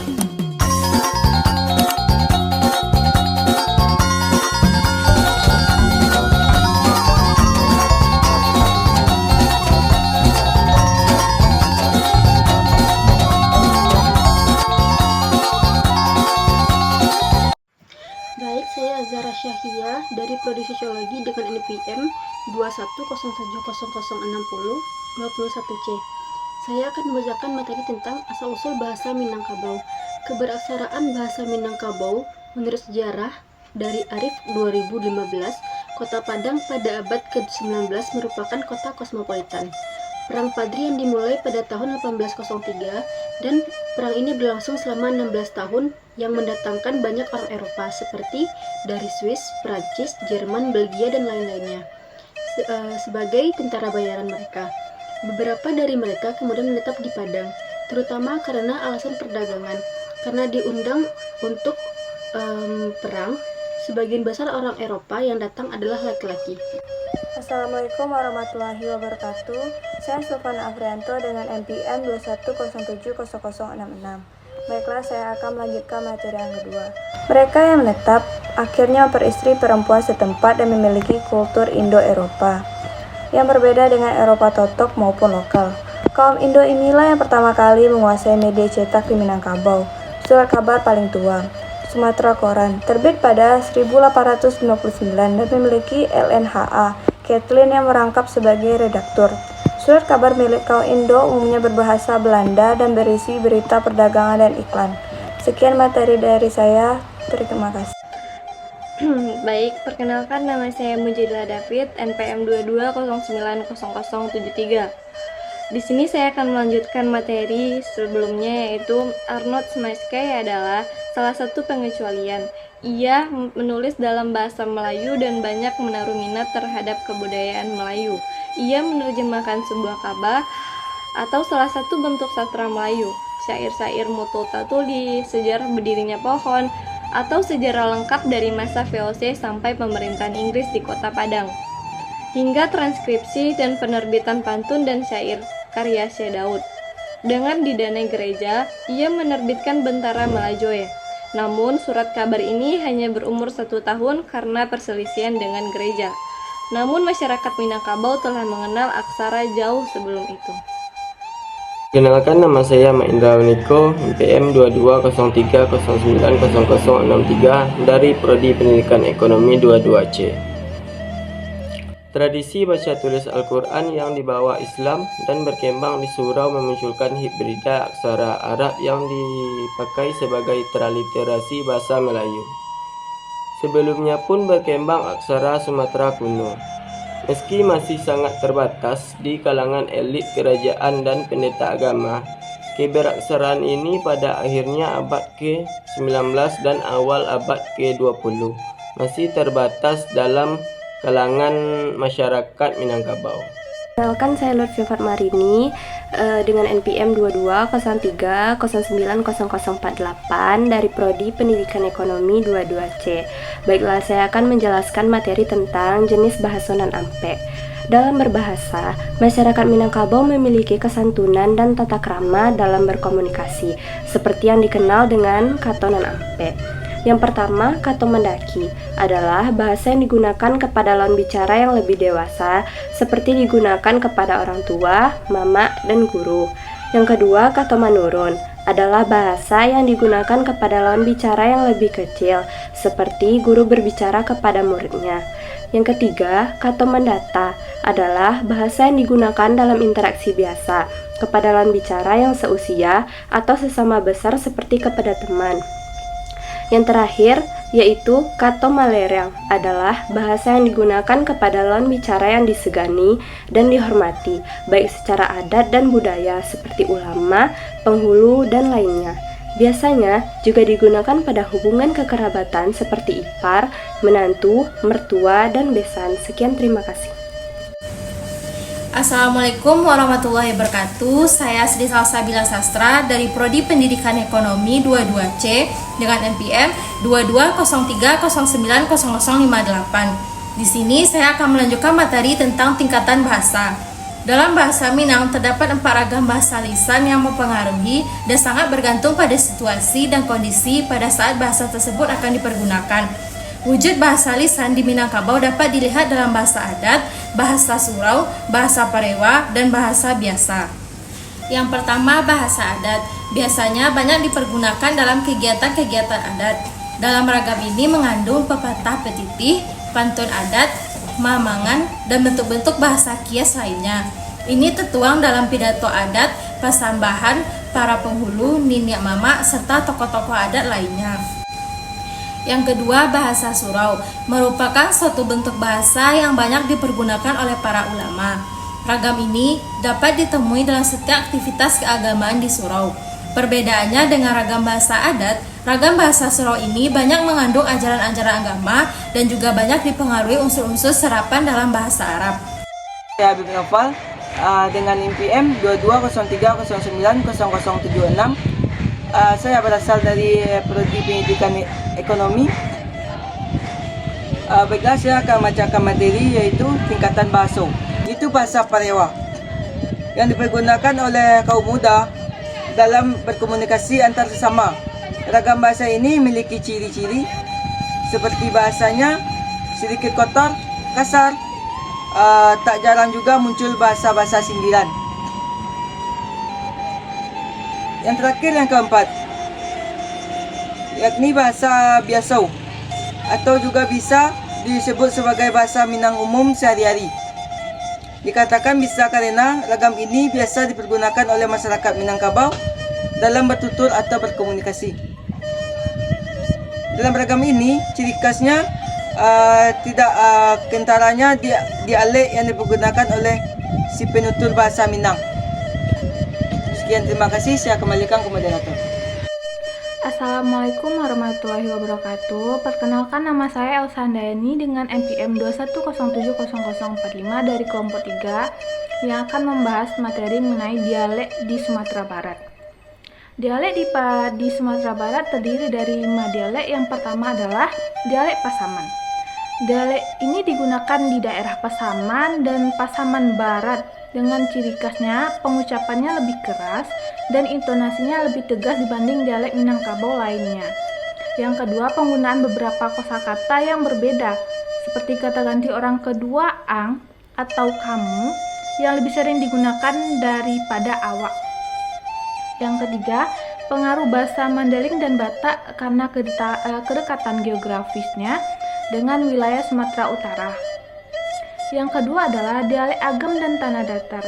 Baik, saya Azhara Syahia dari Prodi Sosiologi dengan NPM 21 Saya akan membacakan materi tentang asal-usul bahasa Minangkabau. Keberasaraan bahasa Minangkabau menurut sejarah dari Arif 2015, Kota Padang pada abad ke-19 merupakan kota kosmopolitan. Perang Padri yang dimulai pada tahun 1803 dan perang ini berlangsung selama 16 tahun yang mendatangkan banyak orang Eropa seperti dari Swiss, Prancis, Jerman, Belgia, dan lain-lainnya sebagai tentara bayaran mereka. Beberapa dari mereka kemudian menetap di Padang, terutama karena alasan perdagangan. Karena diundang untuk perang, sebagian besar orang Eropa yang datang adalah laki-laki. Assalamualaikum warahmatullahi wabarakatuh. Saya Sofana Afrianto dengan NPM 21070066. Baiklah, saya akan melanjutkan materi yang kedua. Mereka yang menetap akhirnya memperistri perempuan setempat dan memiliki kultur Indo-Eropa yang berbeda dengan Eropa totok maupun lokal. Kaum Indo inilah yang pertama kali menguasai media cetak di Minangkabau. Surat kabar paling tua, Sumatera Koran, terbit pada 1859 dan memiliki LNHA, Kathleen yang merangkap sebagai redaktur. Surat kabar milik kaum Indo umumnya berbahasa Belanda dan berisi berita perdagangan dan iklan. Sekian materi dari saya, terima kasih. Baik, perkenalkan nama saya Mujidlah David, NPM 22090073. Di sini saya akan melanjutkan materi sebelumnya, yaitu Arnold Smaskey adalah salah satu pengecualian. Ia menulis dalam bahasa Melayu dan banyak menaruh minat terhadap kebudayaan Melayu. Ia menerjemahkan sebuah kabar atau salah satu bentuk sastra Melayu, syair-syair Mutul Tatuli, sejarah berdirinya pohon, atau sejarah lengkap dari masa VOC sampai pemerintahan Inggris di Kota Padang, hingga transkripsi dan penerbitan pantun dan syair karya Syekh Daud. Dengan didanai gereja, ia menerbitkan Bentara Malajoe. Namun, surat kabar ini hanya berumur 1 tahun karena perselisihan dengan gereja. Namun, masyarakat Minangkabau telah mengenal aksara jauh sebelum itu. Kenalkan, nama saya Maindra Niko, NPM 2203090063 dari Prodi Pendidikan Ekonomi 22C. Tradisi baca tulis Al-Quran yang dibawa Islam dan berkembang di surau memunculkan hibrida aksara Arab yang dipakai sebagai transliterasi bahasa Melayu. Sebelumnya pun berkembang aksara Sumatera kuno. Meski masih sangat terbatas di kalangan elit kerajaan dan pendeta agama, keberaksaraan ini pada akhirnya abad ke-19 dan awal abad ke-20 masih terbatas dalam kalangan masyarakat Minangkabau. Kenalkan, saya Lutfi Fatmarini dengan NPM 2203090048 dari Prodi Pendidikan Ekonomi 22C. Baiklah, saya akan menjelaskan materi tentang jenis bahasonan ampe. Dalam berbahasa, masyarakat Minangkabau memiliki kesantunan dan tata krama dalam berkomunikasi, seperti yang dikenal dengan katonan ampe. Yang pertama, kato mendaki adalah bahasa yang digunakan kepada lawan bicara yang lebih dewasa, seperti digunakan kepada orang tua, mama, dan guru. Yang kedua, kato manurun adalah bahasa yang digunakan kepada lawan bicara yang lebih kecil, seperti guru berbicara kepada muridnya. Yang ketiga, kato mendata adalah bahasa yang digunakan dalam interaksi biasa kepada lawan bicara yang seusia atau sesama besar seperti kepada teman. Yang terakhir, yaitu kato malerang adalah bahasa yang digunakan kepada lawan bicara yang disegani dan dihormati, baik secara adat dan budaya seperti ulama, penghulu, dan lainnya. Biasanya juga digunakan pada hubungan kekerabatan seperti ipar, menantu, mertua, dan besan. Sekian, terima kasih. Assalamualaikum warahmatullahi wabarakatuh. Saya Sri Salsabila Sastra dari Prodi Pendidikan Ekonomi 22C dengan NPM 2203090058. Di sini saya akan melanjutkan materi tentang tingkatan bahasa. Dalam bahasa Minang terdapat 4 ragam bahasa lisan yang mempengaruhi dan sangat bergantung pada situasi dan kondisi pada saat bahasa tersebut akan dipergunakan. Wujud bahasa lisan di Minangkabau dapat dilihat dalam bahasa adat, bahasa surau, bahasa parewa, dan bahasa biasa. Yang pertama, bahasa adat. Biasanya banyak dipergunakan dalam kegiatan-kegiatan adat. Dalam ragam ini mengandung pepatah petitih, pantun adat, mamangan, dan bentuk-bentuk bahasa kias lainnya. Ini tertuang dalam pidato adat, pasambahan, para penghulu, niniak mama, serta tokoh-tokoh adat lainnya. Yang kedua, bahasa surau merupakan suatu bentuk bahasa yang banyak dipergunakan oleh para ulama. Ragam ini dapat ditemui dalam setiap aktivitas keagamaan di surau. Perbedaannya dengan ragam bahasa adat, ragam bahasa surau ini banyak mengandung ajaran-ajaran agama dan juga banyak dipengaruhi unsur-unsur serapan dalam bahasa Arab. Saya Habib Noval dengan NPM 2203090076. Saya berasal dari Prodi Pendidikan Ekonomi. Baiklah, saya akan membacakan materi yaitu tingkatan bahasa. Itu bahasa Parewa yang dipergunakan oleh kaum muda dalam berkomunikasi antar sesama. Ragam bahasa ini memiliki ciri-ciri seperti bahasanya sedikit kotor, kasar, tak jarang juga muncul bahasa-bahasa sindiran. Yang terakhir, yang keempat, yakni bahasa biasa atau juga bisa disebut sebagai bahasa Minang umum sehari-hari. Dikatakan bisa karena ragam ini biasa dipergunakan oleh masyarakat Minangkabau dalam bertutur atau berkomunikasi. Dalam ragam ini, ciri khasnya tidak kentaranya dialek yang dipergunakan oleh si penutur bahasa Minang. Sekian, terima kasih. Saya kembalikan ke moderator. Assalamualaikum warahmatullahi wabarakatuh. Perkenalkan, nama saya Elsa Handayani dengan NPM 21070045 dari kelompok 3 yang akan membahas materi mengenai dialek di Sumatera Barat. Dialek di Sumatera Barat terdiri dari 5 dialek. Yang pertama adalah dialek Pasaman. Dialek ini digunakan di daerah Pasaman dan Pasaman Barat dengan ciri khasnya pengucapannya lebih keras dan intonasinya lebih tegas dibanding dialek Minangkabau lainnya. Yang kedua, penggunaan beberapa kosakata yang berbeda seperti kata ganti orang kedua ang atau kamu yang lebih sering digunakan daripada awak. Yang ketiga, pengaruh bahasa Mandailing dan Batak karena kedekatan geografisnya dengan wilayah Sumatera Utara. Yang kedua adalah dialek Agam dan Tanah Datar.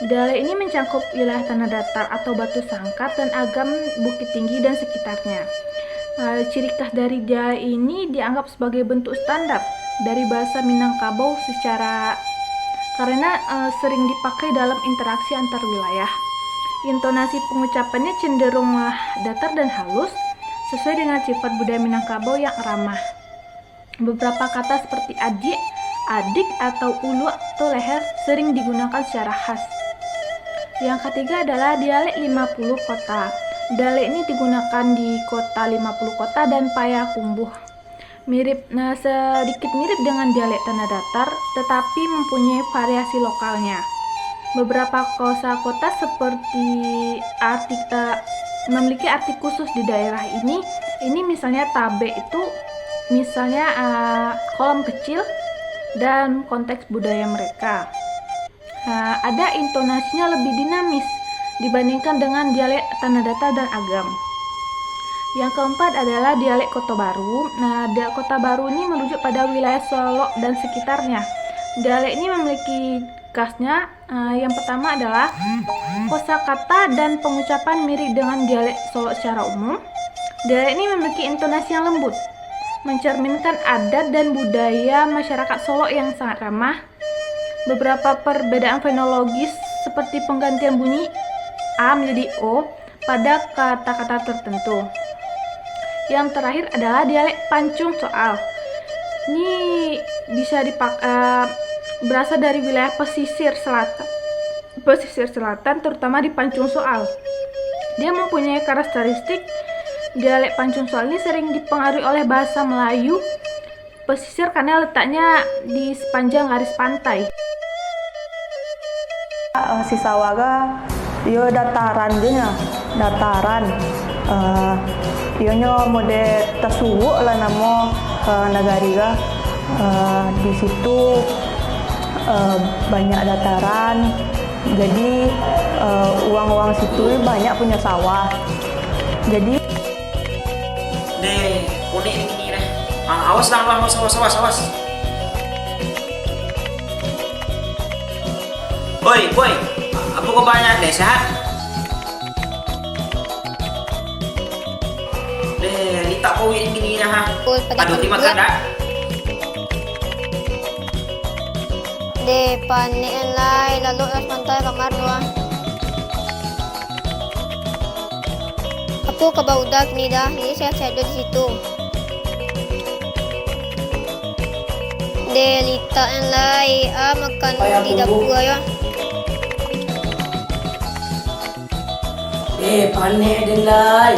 Dialek ini mencakup wilayah Tanah Datar atau Batu Sangkat dan Agam Bukit Tinggi dan sekitarnya. Ciri khas dari dialek ini dianggap sebagai bentuk standar dari bahasa Minangkabau karena sering dipakai dalam interaksi antar wilayah. Intonasi pengucapannya cenderung datar dan halus, sesuai dengan sifat budaya Minangkabau yang ramah. Beberapa kata seperti adik, adik, atau ulu atau leher sering digunakan secara khas. Yang ketiga adalah dialek 50 kota. Dialek ini digunakan di kota 50 kota dan Payakumbuh. Sedikit mirip dengan dialek Tanah Datar, tetapi mempunyai variasi lokalnya. Beberapa kosakata seperti memiliki arti khusus di daerah ini. Ini misalnya tabe itu misalnya kolam kecil dan konteks budaya mereka. Ada intonasinya lebih dinamis dibandingkan dengan dialek Tanah Datar dan Agam. Yang keempat adalah dialek Kota Baru. Dialek Kota Baru ini merujuk pada wilayah Solok dan sekitarnya. Dialek ini memiliki khasnya. Yang pertama adalah kosakata dan pengucapan mirip dengan dialek Solok secara umum. Dialek ini memiliki intonasi yang lembut, mencerminkan adat dan budaya masyarakat Solok yang sangat ramah. Beberapa perbedaan fonologis seperti penggantian bunyi A menjadi O pada kata-kata tertentu. Yang terakhir adalah dialek Pancung Soal. Ini bisa berasal dari wilayah pesisir selatan, terutama di Pancung Soal. Dia mempunyai karakteristik. Dialek Pancung Soal ini sering dipengaruhi oleh bahasa Melayu pesisir karena letaknya di sepanjang garis pantai. Si Sawaga yo dataran dia dataran ionya mode tasuwu lah namo nagariga di situ banyak dataran, jadi uang-uang situ banyak punya sawah, jadi deh unik ini deh. Awas lang, awas. Boy, apa kau banyak deh, sehat? Deh, litak kau ini gini ha. Aduh, terima kasih dah. De panen lai lalu es pantai kamar dua. Aku ke Baudak nih dah, ini saya ada di situ. De lita en lai makan di dapur ya. Panen din lai.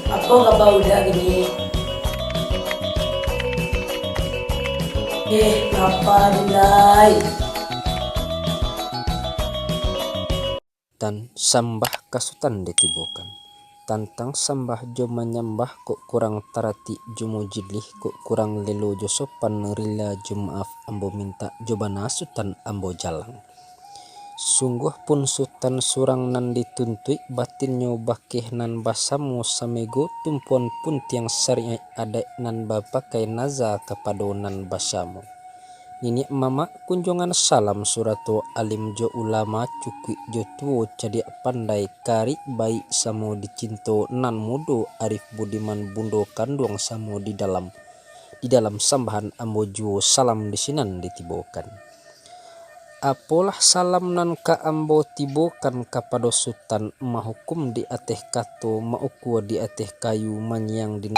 Apa ka Baudak ni? Kenapa dinai? Dan sambah kasutan ditibokan. Tantang sambah jo menyambah kok kurang tarati jo mujidlih kok kurang lelo jo sopan rila jo maaf ambo minta jo banasutan ambo jalang. Sungguh pun sutan surang nan dituntui batin nyo bakeh nan basamu samego tumpuan pun tiang sari ada nan bapakai naza kapado nan basamu. Nini mama kunjungan salam surato alim jo ulama cukui jo tuo cadia pandai kari baik samo dicinto nan mudo arif budiman bundo kandung samo di dalam sambahan ambo juo salam disinan ditibokan. Apolah salam nan ka ambo tibokan kapado sultan mahukum di ateh kato maukua di ateh kayu manyang di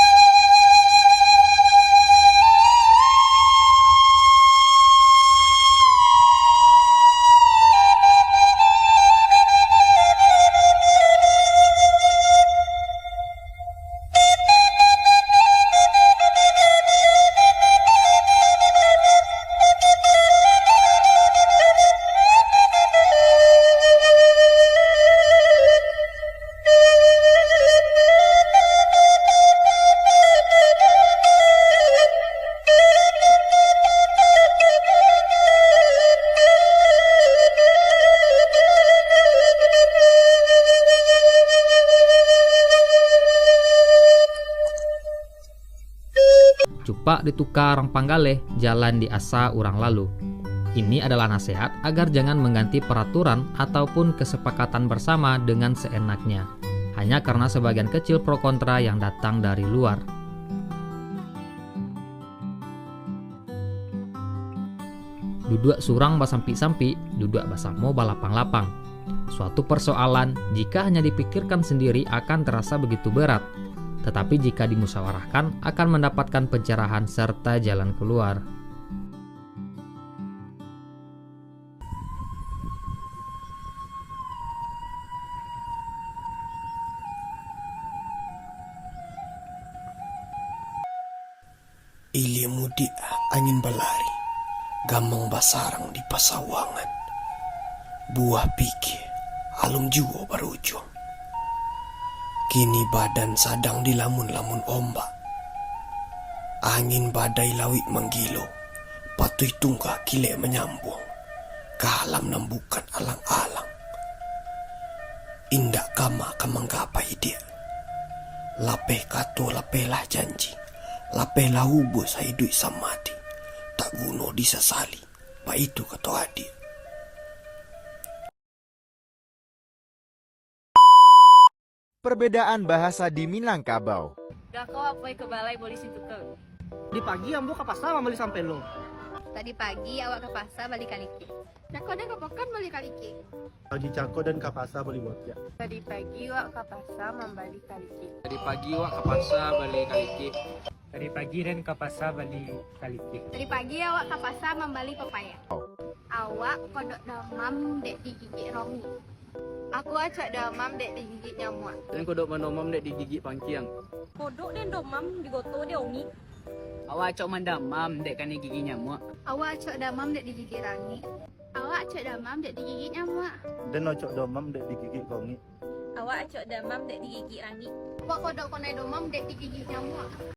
Cupak ditukar orang panggale, jalan di asa orang lalu. Ini adalah nasihat agar jangan mengganti peraturan ataupun kesepakatan bersama dengan seenaknya, hanya karena sebagian kecil pro kontra yang datang dari luar. Duduk surang basampi-sampi, duduk basamo balapang-lapang. Suatu persoalan jika hanya dipikirkan sendiri akan terasa begitu berat. Tetapi jika dimusyawarahkan akan mendapatkan pencerahan serta jalan keluar. Ili mudik angin balari, gamang basarang di pasawangan. Buah pikir, alum juo berujung. Kini badan sadang dilamun-lamun ombak. Angin badai lawik menggilo, patui tungkah kilek menyambung. Kalam nambukan alang-alang. Indak kama kamanggapai dia. Lapeh kato lapelah janji. Lapelah hubu saidui samati. Tak guno disesali. Pak itu kata adik. Perbedaan bahasa di Minangkabau. Kau apa ke balai polisi tukang? Di pagi ambo ke pasar membeli sampai lo. Tadi pagi awak ke pasar balik kaliki. Cako dan kapakan balik kaliki. Pagi cako dan ke pasar beli botya. Tadi pagi awak ke pasar membeli kaliki. Tadi pagi awak ke pasar balik kaliki. Tadi pagi dan ke pasar balik kaliki. Tadi pagi awak ke pasar membeli pepaya. Awak kodok damam dek digigit rongi. Aku acak damam dek digigit nyamuk. Dan kodok menomam dek digigit pangkiang. Kodok dan domam digoto dia ongi. Awak cok mandamam dek kan gigi nyamuk. Awak cok damam dek digigit rangi. Awak cok damam dek digigit nyamuk. Dan ocok domam dek digigit kongi. Awak cok damam dek digigit rangi. Awak kodok konai domam dek digigit nyamuk.